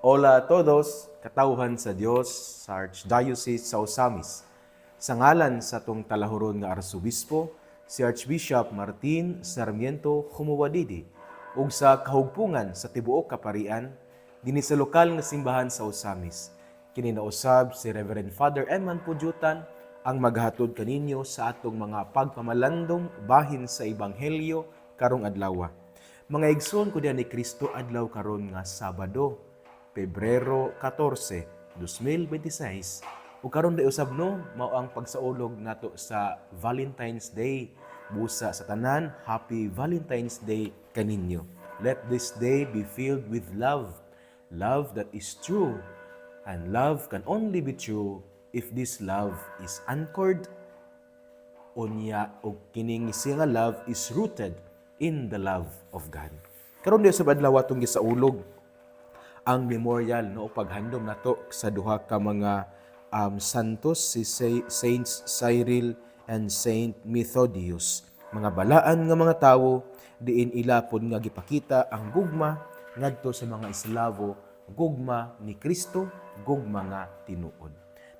Hola a todos, katawhan sa Dios sa Archdiocese sa Osamis. Sa ngalan sa tong talahuron nga Arsobispo, si Archbishop Martin Sarmiento Humuwadidi, ug sa kahugpungan sa tibuok kaparian, dinhi sa lokal nga simbahan sa Osamis. Kini nausab si Reverend Father Eman Pudyutan ang maghatod kaninyo sa atong mga pagpamalandong bahin sa Ebanghelyo karong adlaw. Mga igsoon ko diyan ni Kristo adlaw karon nga Sabado, Pebrero 14, 2026. Ug karon day usab no, mao ang pagsaulog nato sa Valentine's Day. Busa sa tanan, Happy Valentine's Day kaninyo. Let this day be filled with love, love that is true. And love can only be true if this love is anchored unya og kining siya nga love is rooted in the love of God. Karon day sa adlaw atong gisaulog ang memorial no paghandom nato sa duha ka mga santos, si Saints Cyril and Saint Methodius, mga balaan nga mga tawo diin ila pod nga gipakita ang gugma ngadto sa mga Eslavo, gugma ni Kristo, gugma nga tinuod.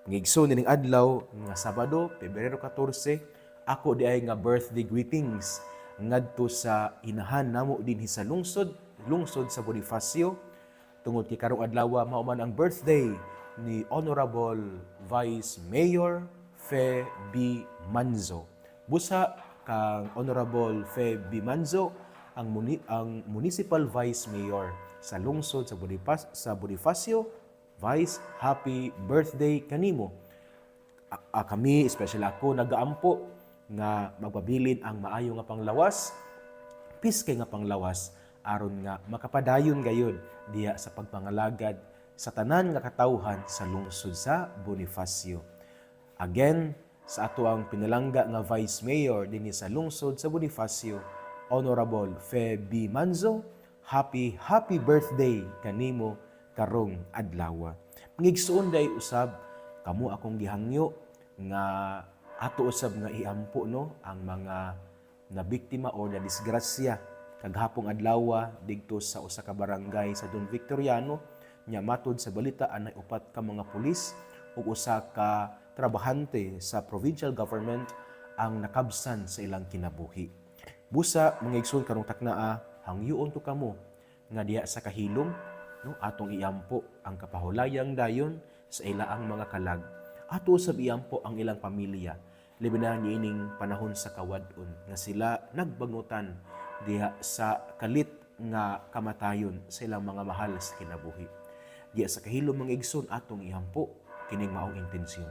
Ngigso nining adlaw nga Sabado, Pebrero 14, ako di ay nga birthday greetings ngadto sa inahan namo dinhi sa lungsod sa Bonifacio. Tungod kay karong adlaw mao man ang birthday ni Honorable Vice Mayor Fe B. Manzo. Busa kang Honorable Fe B. Manzo ang Municipal Vice Mayor sa lungsod sa Bonifacio. Vice, happy birthday kanimo. Kami, especially ako, nagaampo nga magpabilin ang maayo nga panglawas, piskay nga panglawas, aron nga makapadayon gayud diya sa pagpangalagad sa tanan nga katawhan sa lungsod sa Bonifacio. Again, sa ato ang pinalangga nga Vice Mayor dinhi sa lungsod sa Bonifacio, Honorable Fe B. Manzo, happy birthday kanimo karong adlaw. Ngigsuon day usab kamo akong gihangyo nga ato usab nga iampo no ang mga nabiktima o na disgrasya kaghapong adlaw didto sa usa ka barangay sa Don Victoriano nya matud sa balita anay upat ka mga pulis ug usa ka trabahante sa provincial government ang nakabsan sa ilang kinabuhi. Busa mga igsoon karong taknaa, hangyoon to kamo nga diha sa kahilom no atong iampo ang kapahulayang dayon sa ilaang mga kalag. Ato usab iampo ang ilang pamilya labi na niining panahon sa kawadon nga sila nagbangutan diha sa kalit nga kamatayon sa ilang mga mahal sa kinabuhi. Diya sa kahilom mga igsoon atong ihampo kining maong intensyon.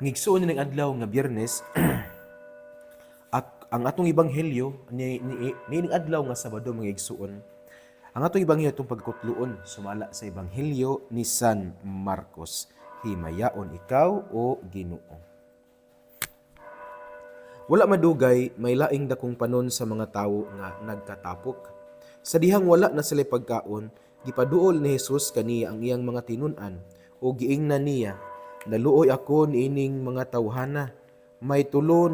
Ngigsuon ning adlaw nga Biyernes at ang atong ebanghelyo niining adlaw nga Sabado mga igsuon. Ang atong ebanghelyo itong pagkutluon sumala sa ebanghelyo ni San Marcos. Himayaon ikaw o Ginoo. Wala madugay, may laing dakong panon sa mga tawo nga nagkatapok. Sa dihang wala na sila pagkaon, gipaduol ni Jesus kaniya ang iyang mga tinun-an o giingnan niya, naluoy ako niining mga tawhana, may tulo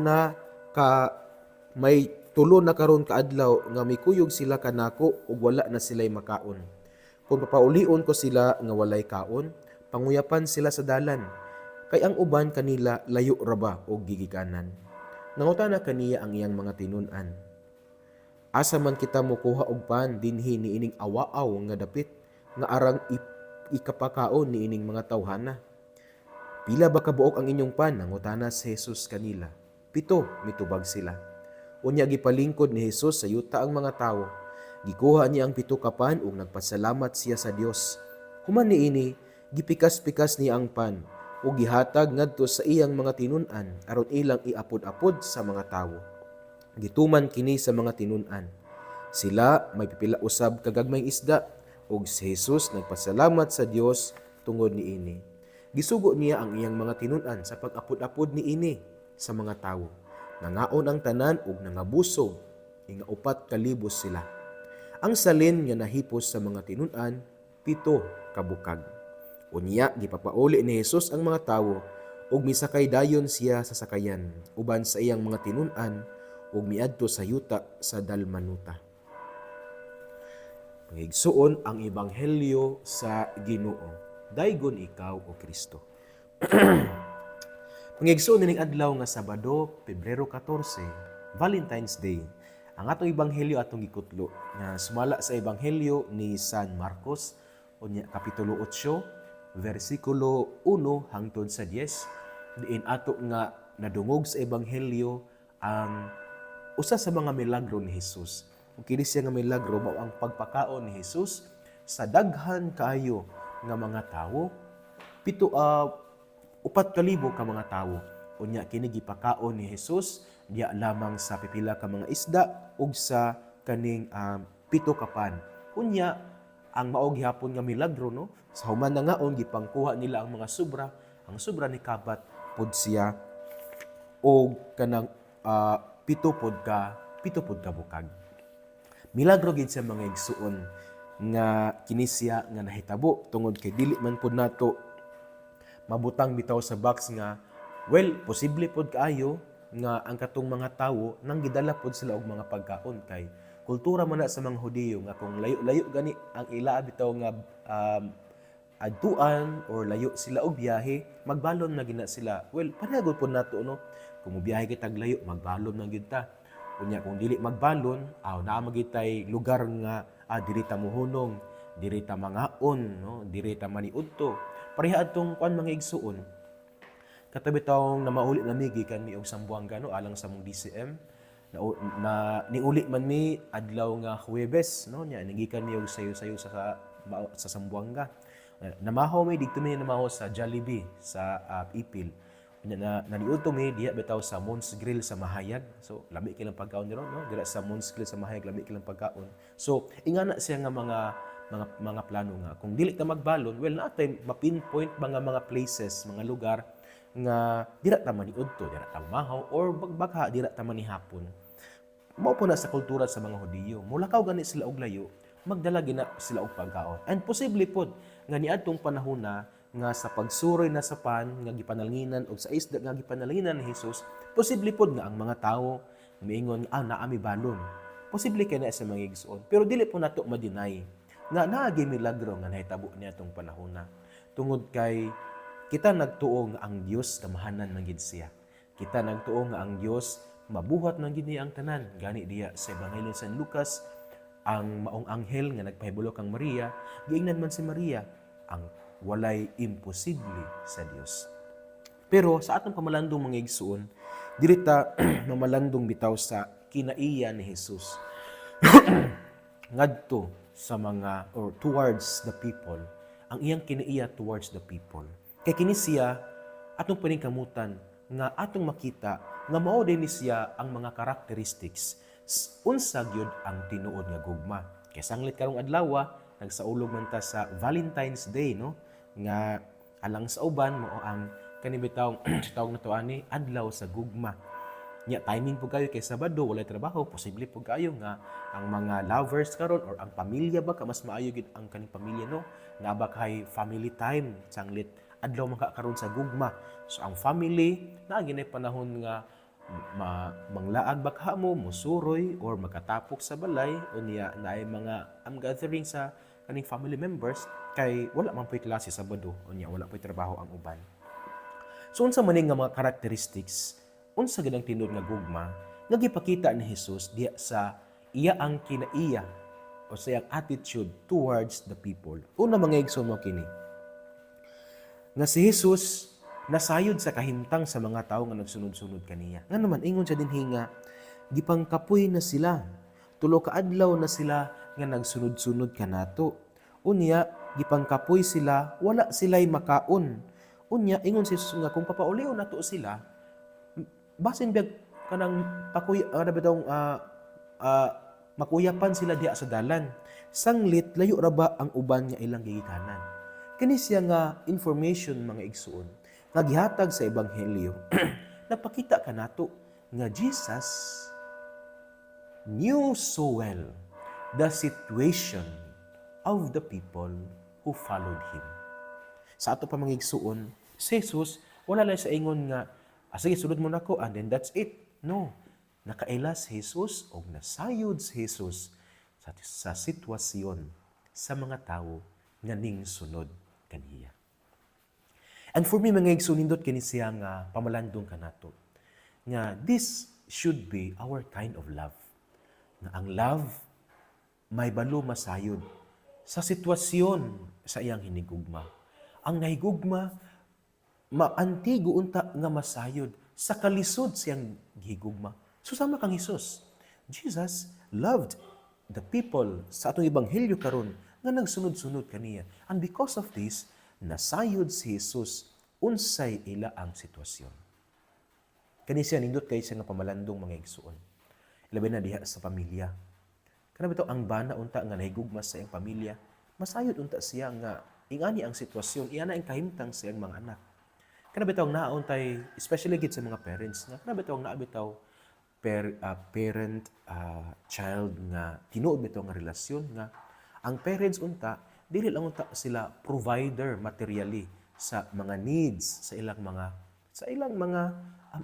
na karon kaadlaw nga mikuyog sila kanako ug wala na sila'y makaon. Kung papaulion ko sila nga walay kaon, panguyapan sila sa dalan, kay ang uban kanila layo ra ba og gigikanan. Nangutana kaniya ang iyang mga tinun-an, asa man kita mokuha og pan dinhi niining awaaw nga dapit nga arang ikapakaon niining mga tawhana? Pila ba kabuok ang inyong pan? Nangutana si Jesus kanila. 7, mitubag sila. Unya gipalingkod ni Jesus sa yuta ang mga tawo. Gikuha niya ang 7 ka pan ug nagpasalamat siya sa Dios. Human niini, gipikas-pikas niya ang pan ug gihatag ngadto sa iyang mga tinun-an aron ilang iapod-apod sa mga tawo. Gituman kini sa mga tinun-an. Sila may pipila usab kagagmayng isda ug si Jesus nagpasalamat sa Dios tungod niini. Gisugo niya ang iyang mga tinun-an sa pag-apod-apod niini sa mga tawo. Nangaon ang tanan ug nangabusog, inga 4,000 sila. Ang salin nga nahipos sa mga tinun-an, 7 kabukag. Unya gipapauli ni Hesus ang mga tawo ug misakay dayon siya sa sakayan uban sa iyang mga tinun-an ug miadto sa yuta sa Dalmanuta. Pangigsuon ang ebanghelyo sa Ginoo. Daygon ikaw o Kristo. Pangigsuon ning adlaw nga Sabado, Pebrero 14, Valentine's Day. Ang atong ebanghelyo atong gikutlo nga sumala sa ebanghelyo ni San Marcos unya kapitulo 8, versikulo 1 hangtod sa 10. Diin ato nga nadungog sa ebanghelyo ang usa sa mga milagro ni Hesus. Ug kini siya nga milagro mao ang pagpakaon ni Hesus sa daghan kaayo nga mga tawo, 4,000 ka mga tawo. Unya kini gipakaon ni Hesus diya lamang sa pipila ka mga isda ug sa kaning 7 ka pan. Unya ang mao gihapon nga milagro no, sa human na ngaon gipangkuha nila ang mga sobra, ang sobra ni kabat pod siya og kanang 7 pod ka bukag. Milagro gid sa mga igsuon nga kini siya nga nahitabo tungod kay dili man pod nato mabutang bitaw sa box nga posible pod kaayo nga ang katong mga tawo nang gidala pod sila og mga pagkaon kay kultura man na sa mga Hudiyo nga kung layo-layo gani ang ila bitaw nga adtuan or layo sila og biyahe, magbalon na gina sila. Panagod pod nato no, kung mobiyahe kitag layo, magbalon na gyud ta. Unya kung dili magbalon, naa magitay lugar nga diri ta mohunong, diri ta mangaon, no, diri ta maniudto. Pareha adtong mga igsuon. Katabi taong na mauli na mi gikan mi og Sambuanga no, alang sa mong DCM. Na niuli man mi adlaw nga Huwebes no, nya nigikan mi og sayo-sayo sa Sambuanga. Namahaw mi dito mi namahaw sa Jollibee sa Ipil. Naniudto mi diha bitaw sa Mons Grill sa Mahayag. So lami kilang pagkaon diro no, dira sa Mons Grill sa Mahayag lami kilang pagkaon. So ingana siya nga mga plano nga kung dili ta magbalon, natay ma-pinpoint mga places, mga lugar nga dira ta maniudto, dira ta mahaw or bagha dira ta manihapon. Mao po na sa kultura sa mga Hudiyo. Mulakaw gani sila og layo, magdala gina sila og pagkaon. And posible pod nga niadtong panahon na nga sa pagsuroy na sa pan nga gipanalanginan og sa isda nga gipanalanginan ni Hesus, posible pod nga ang mga tawo miingon naami balon. Posible kay na sa mga igsuon. Pero dili po nato ma-deny nga naagi milagro nga nahitabo niadtong panahon na. Tungod kay kita nagtuo nga ang Dios kamahanan man gid siya. Kita nagtuo nga ang Dios mabuhat man gid niya ang tanan. Gani diya sa Ebanghelyo ni San Lucas, ang maong anghel nga nagpahibulo kang Maria, giingnan man si Maria ang walay imposible sa Dios. Pero sa atong pamalandong mga igsuon, dili ta mamalandong bitaw sa kinaiya ni Hesus. Ngadto sa mga or towards the people, ang iyang kinaiya towards the people. Kay kini siya atong paningkamutan nga atong makita nga mao din ni siya ang mga characteristics unsa gyud ang tinuod nga gugma. Kay sanglit karong adlaw nagsaulog man ta sa Valentine's Day no, nga alang sa uban mao ang kanibitaw tawag na to ani adlaw sa gugma. Nya timing po kayo kay Sabado walay trabaho, posible po kayo nga ang mga lovers karon or ang pamilya ba mas maayo gid ang kaning pamilya no, naba kay family time sanglit adlaw makakaroon sa gugma. So ang family naa ginay panahon nga manglaag bakha mo, musuroy or magkatapok sa balay unya naay mga gathering sa kaning family members kay wala man po'y klase Sabado unya wala po'y trabaho ang uban. So unsa man nga mga characteristics, unsa gid ang tinud nga gugma nga gipakita ni Hesus diya sa iya ang kinaiya o sa iyang attitude towards the people. Una mga igsoon mo kini nga si Hesus nasayod sa kahimtang sa mga tawo nga nagsunod-sunod kaniya. Nga naman ingon sa dinhi nga gipangkapoy na sila. 3 ka adlaw na sila nga nagsunod-sunod kanato. Unya gipangkapoy sila, wala sila'y makaon. Unya ingon si Jesus nga kung papauliw nato sila, basin biag kanang makuyapan sila diha sa dalan. Sanglit layo ra ba ang uban nga ilang gigikanan. Kini siya nga information mga igsuon nga gihatag sa ebanghelyo. Napakita kanato nga Jesus knew so well the situation of the people who followed him. Sa ato pa mangigsuon, si Jesus, wala lang sa ingon nga, sige, sulod mo na ko, and then that's it. No. Nakaila si Jesus o nasayod si Jesus sa sitwasyon sa mga tao nga ning sunod kaniya. And for me, mga igsunindot kini siya nga pamalandong kanato. Nga this should be our kind of love. Nga ang love may balo masayod sa sitwasyon sa iyang hinigugma. Ang nahigugma, maantigo unta nga masayod sa kalisod siyang gihigugma. Susama kang Jesus. Jesus loved the people sa atong ebanghelyo karon nga nagsunod-sunod kaniya. And because of this, nasayod si Jesus unsay ila ang sitwasyon. Kani siya nindot kay siya nga pamalandong mga igsuon. Labi na diha sa pamilya. Kana bitaw ang bana unta nga nahigugma sa iyang pamilya, masayod unta siya nga ingani ang sitwasyon, iyan ang kahimtang sa iyang mga anak. Kana bitaw naon tay especially gid sa mga parents nga kana bitaw naabitaw parent child nga tinuod bitaw nga relasyon nga ang parents unta dili lang unta sila provider materially sa mga needs sa ilang mga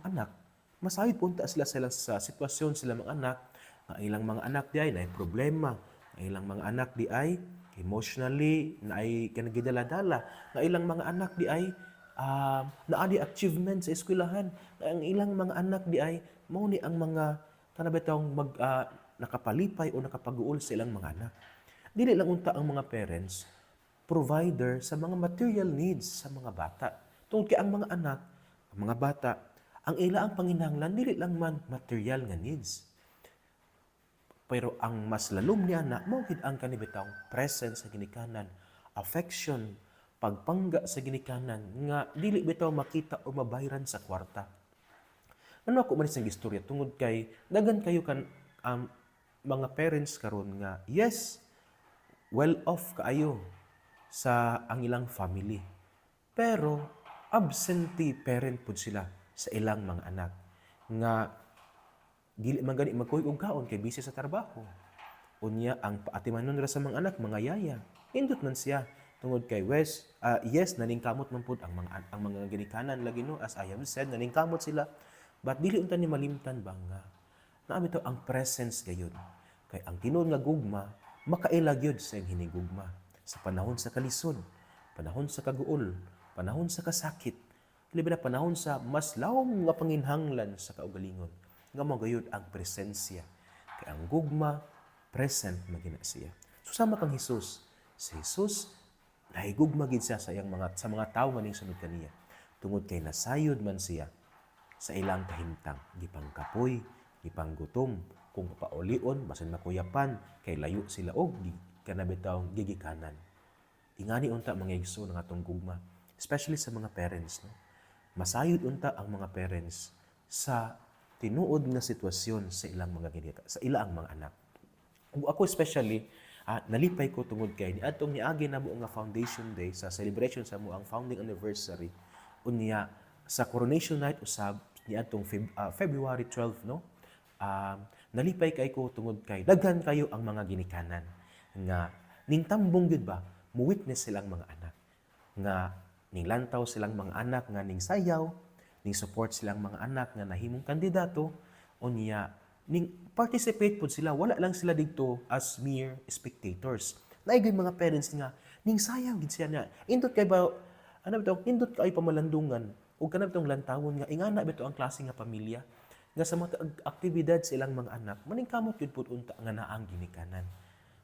anak. Masayod punta sila sa sitwasyon sila mga anak, ang ilang mga anak di ay na problema, ang ilang mga anak di ay emotionally na ay kanagidala-dala, ang ilang mga anak di ay naadi achievement sa eskwelahan, ang ilang mga anak di ay mao ni ang mga kanabitong nakapalipay o nakapaguol sa ilang mga anak. Dili lang unta ang mga parents provider sa mga material needs sa mga bata. Tungod kay ang mga anak, ang mga bata, ang ila ang panginahanglan dili lang man material nga needs. Pero ang mas lalom ni anak, mao gid ang kanibitang presence sa ginikanan, affection, pagpangga sa ginikanan nga dili bitaw makita o mabayran sa kwarta. Ano ako man isang istorya tungod kay dagan kayo kan mga parents karon nga yes, well off kaayo sa ang ilang family. Pero absentee parent pud sila sa ilang mga anak nga dili man gani magkuy og kaon kay busy sa trabaho. Unya ang paatimanon ra sa mga anak mga yaya. Indot man siya tungod kay yes naningkamot man pud ang mga ginikanan lagi no as I have said naningkamot sila but dili unta ni malimtan ba nga naami to ang presence gayon kay ang tinuod nga gugma makailag yun sa iyang hinigugma sa panahon sa kalisod, panahon sa kaguol, panahon sa kasakit, labi na panahon sa mas lawom nga panginhanglan sa kaugalingon. Nga magayod ang presensya. Kay ang gugma, present magina siya. Susama kang Jesus. Si Jesus, nahigugma gid siya sa mga tao nga ning sunod kaniya. Tungod kay nasayod man siya sa ilang kahimtang, gipangkapoy, gipanggutom, kung paulion, basin makuyapan, kay layo sila og kanabitaw gigikanan. Ingani unta mga igsoon ng atong gugma, especially sa mga parents. No? Masayod unta ang mga parents sa tinuod nga sitwasyon sa ilang mga ginita, sa ilang mga anak. Ug ako especially, nalipay ko tungod kay niadtong niagi na mo nga Foundation Day sa celebration sa mo ang founding anniversary unya sa coronation night usab niadtong February 12 no. Nalipay kay ko tungod kay daghan kayo ang mga ginikanan nga ning tambong gyud ba mo witness silang mga anak nga ning lantaw silang mga anak nga ning sayaw ning support silang mga anak nga nahimong kandidato unya ning participate pud sila wala lang sila didto as mere spectators naigay mga parents nga ning sayaw gid siya na indot kay ba indot kay pamalandungan ug kanang bitong lantawon nga ingana bito ang klase nga pamilya nga sa mga aktibidad sa ilang mga anak maningkamot gyud pud unta nga naang ginikanan.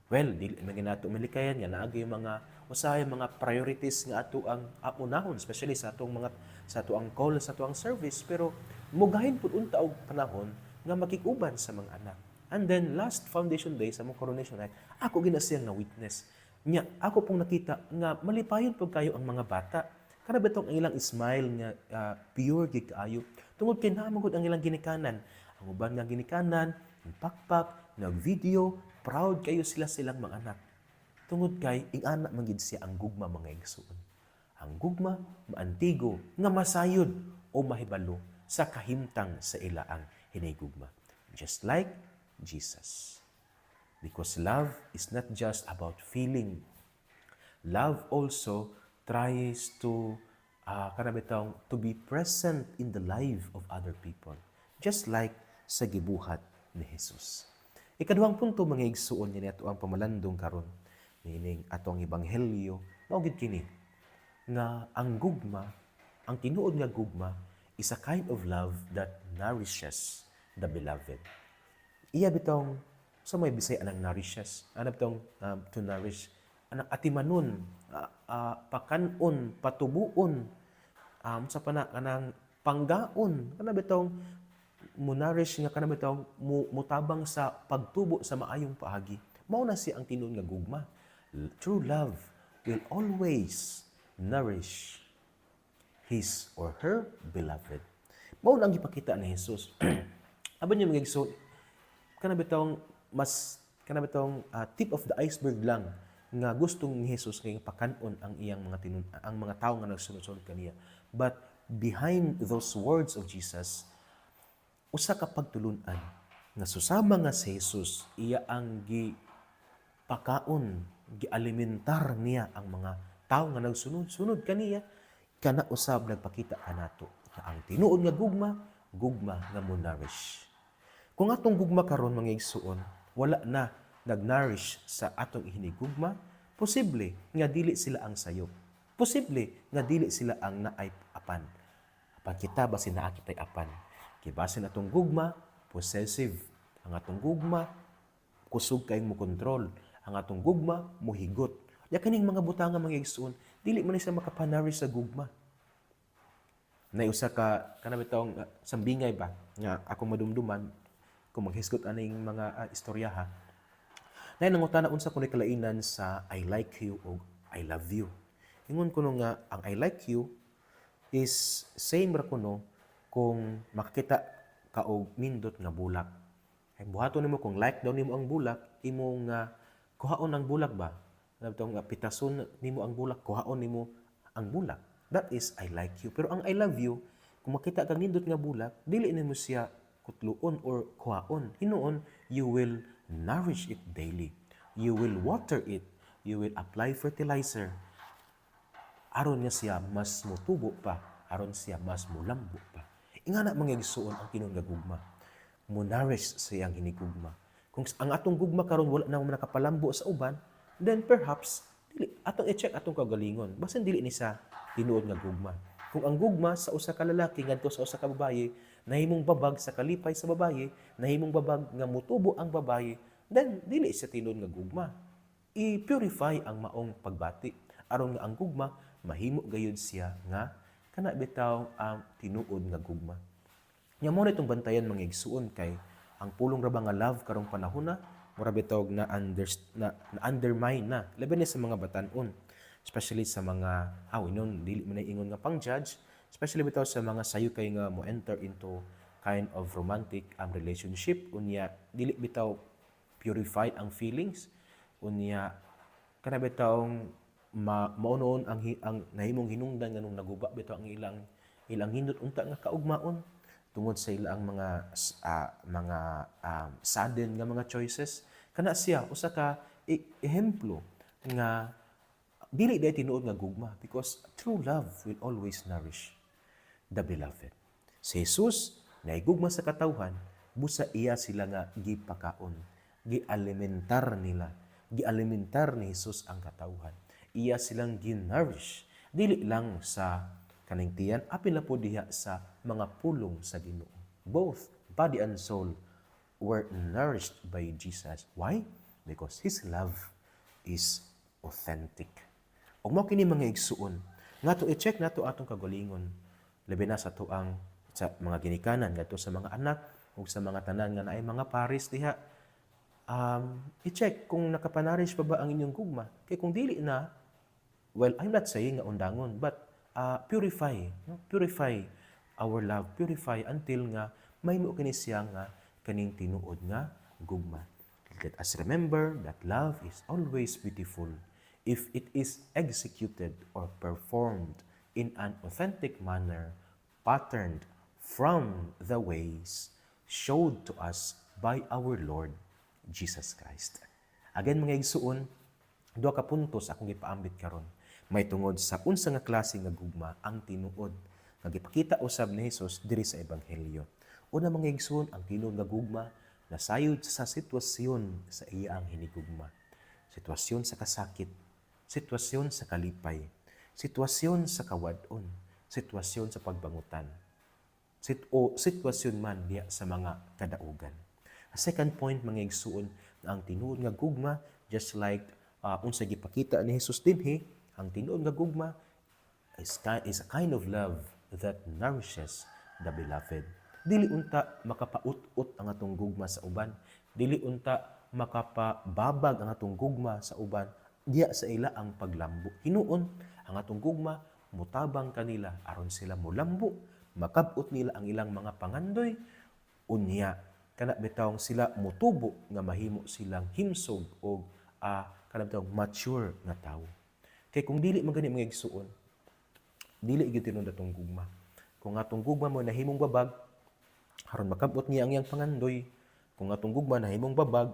Well, dili man ginato malikayan nga naagi mga usahay mga priorities nga ato ang unahon especially sa atong ang call sa ato ang service pero mugahin pud unta og panahon nga makikuban sa mga anak. And then last Foundation Day sa mong coronation night, ako ginasiyang na witness. Nya ako pong nakita nga malipayon pud kayo ang mga bata. Kada betong ang ilang smile nga pure gid kaayo. Tungod kay naamagod ang ilang ginikanan. Ang uban nga ginikanan, pakpak, nag-video, proud kayo silang mga anak. Tungod kay ingana man gid siya ang gugma mga igsoon. Ang gugma maantigo nga masayod o mahibalo sa kahimtang sa ilaang hinigugma. Just like Jesus. Because love is not just about feeling. Love also tries to to be present in the life of other people, just like sa gibuhat ni Jesus. Ikaduhang punto mga igsuon niya ato ang pamalandong karon, meaning atong ebanghelyo, mao gid kini nga ang gugma, ang tinuod nga gugma is a kind of love that nourishes the beloved. Iya bitong sa may bisay anang nourishes, ano bitong to nourish, anang atimanon, pakanon, patubuon, sa pana kanang panggaon, kana bitong mo-nourish nga kana bitong mutabang sa pagtubo sa maayong paagi. Mao na siya ang tinuod nga gugma. True love will always nourish his or her beloved. Mao na ang gipakita ni Jesus. Aban niya mga igsoon, kana bitong tip of the iceberg lang nga gustong ni Jesus kay pakanon ang iyang ang mga tawo nga nagsunod-sunod kaniya. But behind those words of Jesus, usa ka pagtulunan nga susama nga si Jesus, iya ang gipakaon, gialimentar niya ang mga tawo nga nagsunod-sunod kaniya, kana usab nagpakita kanato nga ang tinuod nga gugma nga mo nourish. Kung atong gugma karon mga igsuon, wala na nag-nourish sa atong ihinigugma, posible nga dili sila ang sayop. Posible nga dili sila ang naay apan. Apan kita basin naa kitay apan. Kay basin atong gugma, possessive. Ang atong gugma, kusog kay mo kontrol. Ang atong gugma, mohigot. Ya kaning mga butanga mga igsuon, dili man sa makapanourish sa gugma. Usa ka kanabitong sambingay ba nga ako madumduman kung maghisgot aning mga istorya ha. Nangutana unsa kuno kalainan sa I like you o I love you. Ingon kuno nga ang I like you is same ra kuno kung makakita ka og nindot nga bulak. Ay buhaton nimo kung like daw nimo ang bulak, imong kuhaon ang bulak ba? Nabitong pitason nimo ang bulak, kuhaon nimo ang bulak. That is I like you. Pero ang I love you, kung makita kang nindot nga bulak, dili nimo siya kutluon or kuhaon. Hinuon, you will nourish it daily. You will water it. You will apply fertilizer. Aron nga siya mas mutubo pa. Aron siya mas mulambo pa. Ingana mga igsuon ang tinuod nga gugma. Mo-nourish siyang hinigugma. Kung ang atong gugma karon wala na nakapalambo sa uban, then perhaps dili atong i-check atong kagalingon. Basin dili ni sa tinuod nga gugma. Kung ang gugma sa usa ka lalaki ngadto sa usa ka babaye, nahimong babag sa kalipay sa babaye, nahimong babag nga mutubo ang babaye, then dili siya tinuod nga gugma. I-purify ang maong pagbati aron nga ang gugma mahimo gayud siya nga kana bitaw ang tinuod nga gugma. Nya mo itong bantayan mga igsuon kay ang pulong ra ba nga love karong panahon na mura bitaw na undermine na labi na sa mga batan-on. Especially sa mga inon dili man ingon nga pang-judge, especially bitaw sa mga sayo kay nga mo enter into kind of romantic relationship unya dili bitaw purified ang feelings unya kana bitawng maunon ang nahimong hinungdan nganong naguba bitaw ang ilang hindot unta nga kaugmaon tungod sa ilang mga sudden nga mga choices kana siya usa ka ehemplo nga dili day tinuod nga gugma because true love will always nourish the beloved. Si Jesus naigugma sa katawhan, busa iya sila nga gipakaon, gialimentar nila, gialimentar ni Jesus ang katawhan. Iya silang ginourish, dili lang sa kaning tiyan, apil na po diha sa mga pulong sa Ginoo. Both body and soul were nourished by Jesus. Why? Because His love is authentic. Og mao kini mga igsuon, nato i-check nato atong kagalingon, labi na sa tuang sa mga ginikanan ngadto sa mga anak ug sa mga tanan nga naay mga pares diha. I-check kung nakapanarish pa ba ang inyong gugma. Kay kung dili na, well, I'm not saying nga undangon, but purify our love, purify until nga mahimo kini siya nga kaning tinuod nga gugma. Let us remember that love is always beautiful if it is executed or performed in an authentic manner, patterned from the ways showed to us by our Lord Jesus Christ. Again mga igsuon, duha ka puntos akong gipaambit karon. May tungod sa unsa nga klase nga gugma ang tinuod nga gipakita usab ni Hesus diri sa ebanghelyo. Una mga igsoon, ang tinuod nga gugma nasayod sa sitwasyon sa iyang hinigugma. Sitwasyon sa kasakit, sitwasyon sa kalipay, sitwasyon sa kawadon, sitwasyon sa pagbangutan, o sitwasyon man diya sa mga kadaugan. A second point mga igsoon, na ang tinuod nga gugma, just like unsa gipakita ni Hesus dinhi, ang tinuod nga gugma is a kind of love that nourishes the beloved. Dili unta makapaut-ut ang atong gugma sa uban, dili unta makapababag ang atong gugma sa uban, diya sa ila ang paglambo. Hinuon ang atong gugma mutabang kanila aron sila molambo, makab-ot nila ang ilang mga pangandoy, unya kana bitawng sila mutubo nga mahimo silang himsog o kana bitawng mature nga tawo. Kay kung dili man gani mga igsuon, dili gyud tinuod atong gugma. Kung atong gugma mo nahimong babag aron makab-ot niya ang iyang pangandoy, kung atong gugma nahimong babag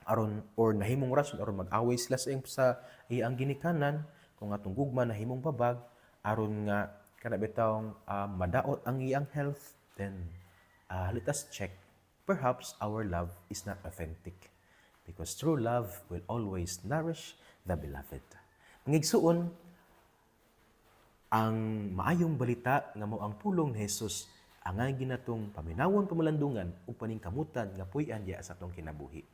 aron or nahimong rason aron mag-away sila sa iyang ginikanan, kung atong gugma nahimong babag aron nga kana bitawng madaot ang iyang health, then let us check. Perhaps our love is not authentic, because true love will always nourish the beloved. Mga igsuon, ang maayong balita nga mao ang pulong ni Hesus angay ginatong paminawon pamalandungan ug paningkamutan nga puy-an diya sa atong kinabuhi.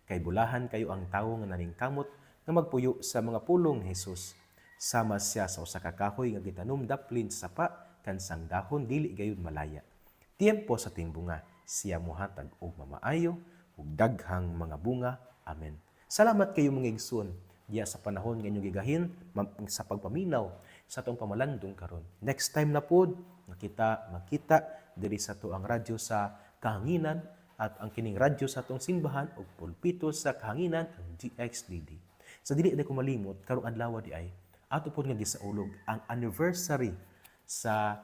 Kay bulahan kayo ang tawo nga naningkamot nga magpuyo sa mga pulong ni Hesus. Sama siya sa usa ka kahoy nga gitanom daplin sa sapa kansang dahon dili gayud malaya. Tiempo sa timbunga siya mohatag og mamaayo ug daghang mga bunga. Amen. Salamat kayo mga igsoon diya sa panahon nga inyong gigahin sa pagpaminaw sa atong pamalandong karon. Next time na pod makita diri sa tuang radyo sa kahanginan, at ang kining radyo sa atong simbahan ug pulpito sa kahanginan ang DXDD. Sa dili na ko malimot karong adlaw di ay ato pod nga gisaulog ang anniversary sa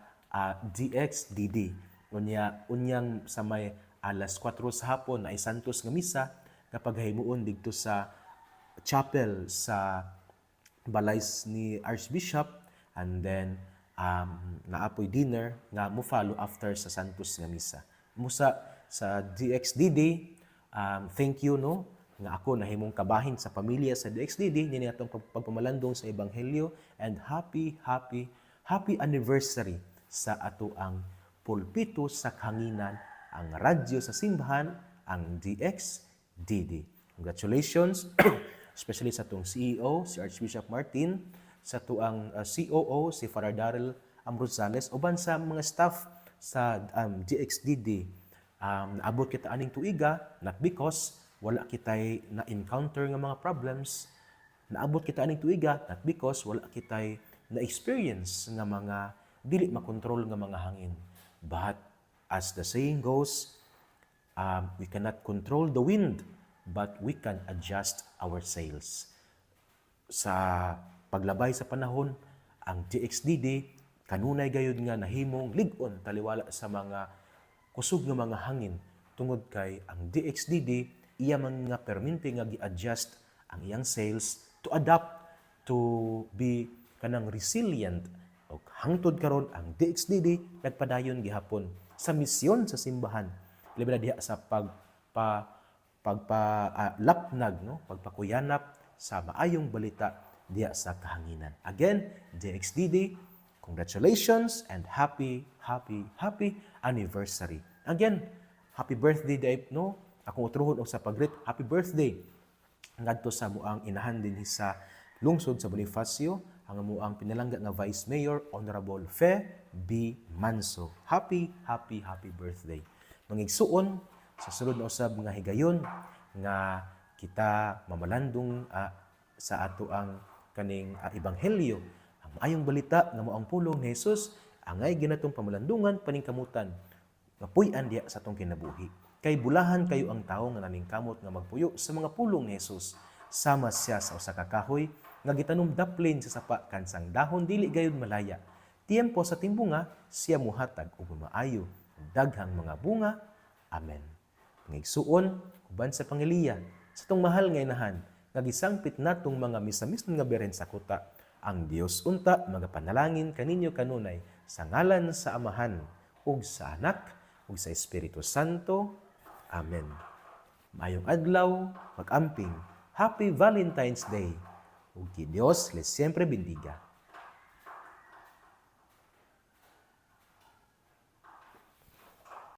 DXDD. Unyang sa may alas 4 sa hapon na Santos nga misa nga paghimuon didto sa chapel sa balay ni Archbishop, and then naapoy dinner nga mo follow after sa Santos nga misa. Musa sa DXDD, thank you no nga ako nahimong kabahin sa pamilya sa DXDD nini atong pagpamalandong sa ebanghelyo, and happy anniversary sa ato ang pulpito sa kahanginan, ang radyo sa simbahan, ang DXDD. Congratulations especially sa atong CEO si Archbishop Martin, sa tuang COO si Father Daryl Ambrosales, uban sa mga staff sa DXDD. Naabot kita aning tuiga, not because wala kitay na-encounter nga mga problems. Naabot kita aning tuiga, not because wala kitay na-experience nga mga dili makontrol nga mga hangin. But as the saying goes, we cannot control the wind, but we can adjust our sails. Sa paglabay sa panahon, ang DXDD kanunay gayud nga nahimong lig-on taliwala sa mga kusog nga mga hangin, tungod kay ang DXDD iya man nga perminti nga gi-adjust ang iyang sails to adapt to be kanang resilient. Og hangtod karon ang DXDD nagpadayon gihapon sa misyon sa simbahan, labi na diha sa pagpalapnag, no? Pagpakuyanap sa maayong balita diya sa kahanginan. Again, DXDD, congratulations and happy anniversary. Again, happy birthday day, no? Akong utrohon og sa pagrit, happy birthday ngadto sa muang inahan din sa lungsod sa Bonifacio, ang muang pinalangga nga Vice Mayor Honorable Fe B. Manso. Happy birthday. Mangigsuon sa sulod na usab nga higayon nga kita mamalandong sa ato ang kaning ebanghelyo, ang maayong balita nga mao ang pulong ni Hesus angay ginatong pamalandungan paningkamutan nga puy-an diya sa atong kinabuhi. Kay bulahan kayo ang tawo nga naningkamot nga magpuyo sa mga pulong ni Hesus. Sama siya sa usa ka kahoy nga gitanom daplin sa sapa kansang dahon dili gayud malaya. Tiempo sa timbunga siya mohatag og maayo daghang mga bunga. Amen. Ngigsuon uban sa pangilian sa tong mahal nga inahan nga gisangpit natong mga misamis nga beren sa kuta, Ang Dios unta magapanalangin kaninyo kanunay sa ngalan sa Amahan ug sa Anak ug sa Espiritu Santo. Amen. Maayong adlaw, mag-amping. Happy Valentine's Day. Ug ki Dios les siempre bendiga.